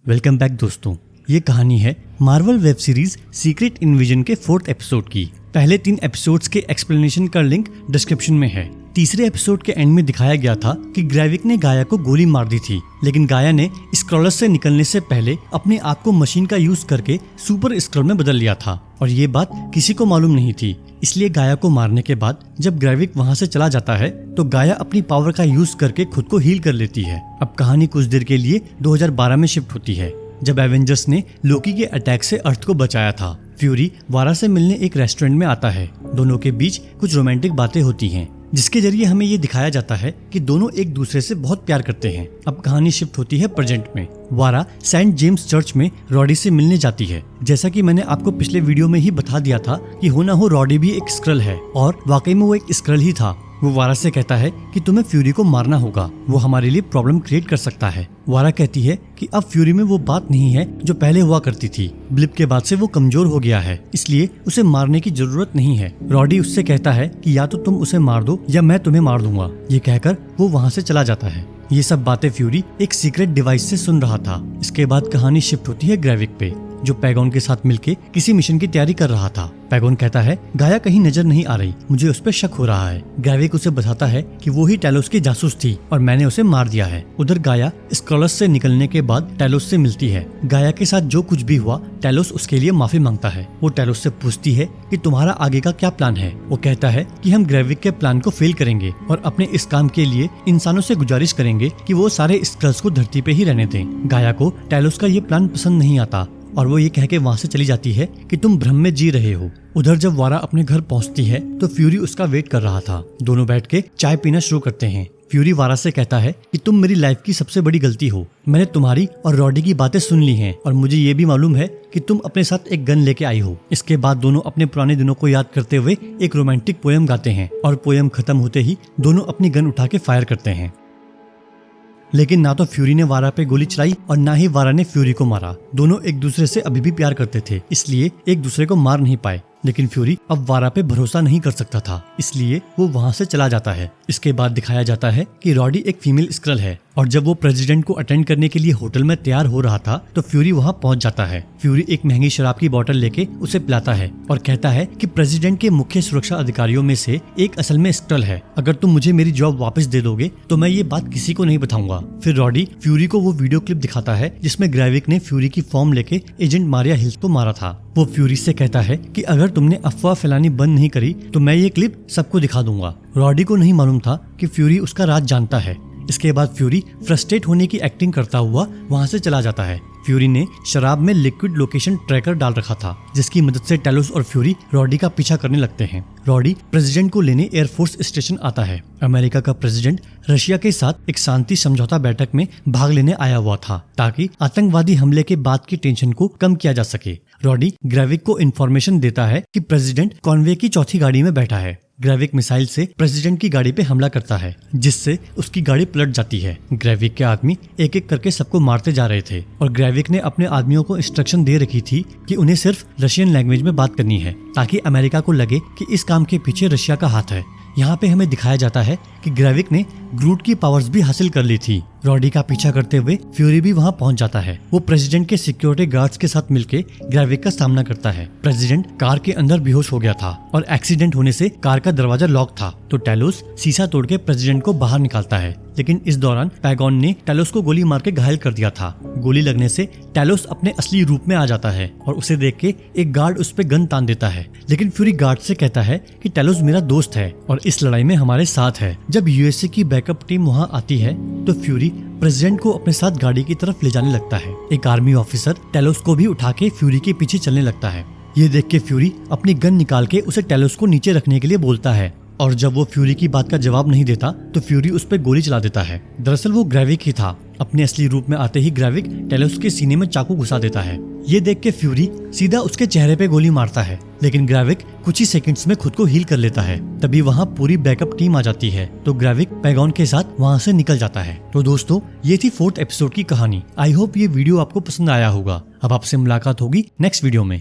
Welcome back दोस्तों। ये कहानी है Marvel web series secret invasion के 4th एपिसोड की। पहले 3 एपिसोड्स के एक्सप्लेनेशन का लिंक डिस्क्रिप्शन में है। तीसरे एपिसोड के एंड में दिखाया गया था कि ग्रेविक ने गाया को गोली मार दी थी, लेकिन गाया ने स्क्रॉलर से निकलने से पहले अपने आप को मशीन का यूज करके सुपर स्क्रॉल में बदल लिया था और ये बात किसी को मालूम नहीं थी। इसलिए गाया को मारने के बाद जब ग्रेविक वहाँ से चला जाता है तो गाया अपनी पावर का यूज करके खुद को हील कर लेती है। अब कहानी कुछ देर के लिए 2012 में शिफ्ट होती है, जब एवेंजर्स ने लोकी के अटैक से अर्थ को बचाया था। फ्यूरी वारा से मिलने एक रेस्टोरेंट में आता है। दोनों के बीच कुछ रोमांटिक बातें होती हैं, जिसके जरिए हमें ये दिखाया जाता है कि दोनों एक दूसरे से बहुत प्यार करते हैं। अब कहानी शिफ्ट होती है प्रेजेंट में। वारा सेंट जेम्स चर्च में रॉडी से मिलने जाती है। जैसा कि मैंने आपको पिछले वीडियो में ही बता दिया था कि हो ना हो रॉडी भी एक स्क्रल है, और वाकई में वो एक स्क्रल ही था। वो वारा से कहता है कि तुम्हें फ्यूरी को मारना होगा, वो हमारे लिए प्रॉब्लम क्रिएट कर सकता है। वारा कहती है कि अब फ्यूरी में वो बात नहीं है जो पहले हुआ करती थी। ब्लिप के बाद से वो कमजोर हो गया है, इसलिए उसे मारने की जरूरत नहीं है। रॉडी उससे कहता है कि या तो तुम उसे मार दो या मैं तुम्हें मार दूंगा। ये कहकर वो वहाँ से चला जाता है। ये सब बातें फ्यूरी एक सीक्रेट डिवाइस से सुन रहा था। इसके बाद कहानी शिफ्ट होती है ग्रेविक पे, जो पैगॉन के साथ मिलके किसी मिशन की तैयारी कर रहा था। पैगॉन कहता है गाया कहीं नजर नहीं आ रही, मुझे उस पर शक हो रहा है। ग्रेविक उसे बताता है कि वो ही टेलोस की जासूस थी और मैंने उसे मार दिया है। उधर गाया स्क्रॉलर्स से निकलने के बाद टेलोस से मिलती है। गाया के साथ जो कुछ भी हुआ टेलोस उसके लिए माफी मांगता है। वो टेलोस से पूछती है कि तुम्हारा आगे का क्या प्लान है। वो कहता है कि हम ग्रेविक के प्लान को फेल करेंगे और अपने इस काम के लिए इंसानों से गुजारिश करेंगे कि वो सारे स्क्रल्स को धरती पे ही रहने दें। गाया को टेलोस का ये प्लान पसंद नहीं आता और वो ये कह के वहाँ से चली जाती है कि तुम भ्रम में जी रहे हो। उधर जब वारा अपने घर पहुँचती है तो फ्यूरी उसका वेट कर रहा था। दोनों बैठ के चाय पीना शुरू करते हैं। फ्यूरी वारा से कहता है कि तुम मेरी लाइफ की सबसे बड़ी गलती हो। मैंने तुम्हारी और रॉडी की बातें सुन ली हैं और मुझे ये भी मालूम है कि तुम अपने साथ एक गन लेके आई हो। इसके बाद दोनों अपने पुराने दिनों को याद करते हुए एक रोमांटिक पोयम गाते हैं और पोयम खत्म होते ही दोनों अपनी गन उठा के फायर करते हैं। लेकिन ना तो फ्यूरी ने वारा पे गोली चलाई और ना ही वारा ने फ्यूरी को मारा। दोनों एक दूसरे से अभी भी प्यार करते थे, इसलिए एक दूसरे को मार नहीं पाए। लेकिन फ्यूरी अब वारा पे भरोसा नहीं कर सकता था, इसलिए वो वहाँ से चला जाता है। इसके बाद दिखाया जाता है कि रॉडी एक फीमेल स्क्रल है और जब वो प्रेसिडेंट को अटेंड करने के लिए होटल में तैयार हो रहा था तो फ्यूरी वहाँ पहुँच जाता है। फ्यूरी एक महंगी शराब की बोतल लेके उसे पिलाता है और कहता है कि प्रेसिडेंट के मुख्य सुरक्षा अधिकारियों में से एक असल में स्क्रल है। अगर तुम मुझे मेरी जॉब वापस दे दोगे तो मैं ये बात किसी को नहीं बताऊंगा। फिर रॉडी फ्यूरी को वो वीडियो क्लिप दिखाता है जिसमें ग्रेविक ने फ्यूरी की फॉर्म लेके एजेंट मारिया हिल्स को मारा था। वो फ्यूरी से कहता है कि अगर तुमने अफवाह फैलानी बंद नहीं करी तो मैं ये क्लिप सबको दिखा दूंगा। रॉडी को नहीं मालूम था कि फ्यूरी उसका राज जानता है। इसके बाद फ्यूरी फ्रस्ट्रेट होने की एक्टिंग करता हुआ वहाँ से चला जाता है। फ्यूरी ने शराब में लिक्विड लोकेशन ट्रैकर डाल रखा था, जिसकी मदद से टेलोस और फ्यूरी रॉडी का पीछा करने लगते हैं। रॉडी प्रेसिडेंट को लेने एयरफोर्स स्टेशन आता है। अमेरिका का प्रेसिडेंट रशिया के साथ एक शांति समझौता बैठक में भाग लेने आया हुआ था, ताकि आतंकवादी हमले के बाद की टेंशन को कम किया जा सके। रॉडी ग्रेविक को इन्फॉर्मेशन देता है कि प्रेसिडेंट कॉन्वे की चौथी गाड़ी में बैठा है। ग्रेविक मिसाइल से प्रेसिडेंट की गाड़ी पे हमला करता है, जिससे उसकी गाड़ी पलट जाती है। ग्रेविक के आदमी एक एक करके सबको मारते जा रहे थे और ग्रेविक ने अपने आदमियों को इंस्ट्रक्शन दे रखी थी कि उन्हें सिर्फ रशियन लैंग्वेज में बात करनी है, ताकि अमेरिका को लगे कि इस काम के पीछे रशिया का हाथ है। यहाँ पे हमें दिखाया जाता है कि ग्रेविक ने ग्रूट की पावर्स भी हासिल कर ली थी। रॉडी का पीछा करते हुए फ्यूरी भी वहाँ पहुँच जाता है। वो प्रेसिडेंट के सिक्योरिटी गार्ड्स के साथ मिलके ग्रेविक का सामना करता है। प्रेसिडेंट कार के अंदर बेहोश हो गया था और एक्सीडेंट होने से कार का दरवाजा लॉक था, तो टेलोस शीशा तोड़ के प्रेसिडेंट को बाहर निकालता है। लेकिन इस दौरान पैगॉन ने टेलोस को गोली मार के घायल कर दिया था। गोली लगने से टेलोस अपने असली रूप में आ जाता है और उसे देख के एक गार्ड उस पे गन तान देता है। लेकिन फ्यूरी गार्ड से कहता है कि टेलोस मेरा दोस्त है और इस लड़ाई में हमारे साथ है। जब यूएसए की बैकअप टीम वहाँ आती है तो फ्यूरी प्रेसिडेंट को अपने साथ गाड़ी की तरफ ले जाने लगता है। एक आर्मी ऑफिसर टेलोस को भी उठा के फ्यूरी के पीछे चलने लगता है। ये देख के फ्यूरी अपनी गन निकाल के उसे टेलोस को नीचे रखने के लिए बोलता है और जब वो फ्यूरी की बात का जवाब नहीं देता तो फ्यूरी उस पर गोली चला देता है। दरअसल वो ग्रेविक ही था। अपने असली रूप में आते ही ग्रेविक टेलोस के सीने में चाकू घुसा देता है। ये देख के फ्यूरी सीधा उसके चेहरे पे गोली मारता है, लेकिन ग्रेविक कुछ ही सेकंड्स में खुद को हील कर लेता है। तभी वहाँ पूरी बैकअप टीम आ जाती है, तो ग्रेविक पैगॉन के साथ वहाँ से निकल जाता है। तो दोस्तों, ये थी 4th एपिसोड की कहानी। आई होप ये वीडियो आपको पसंद आया होगा। अब आपसे मुलाकात होगी नेक्स्ट वीडियो में।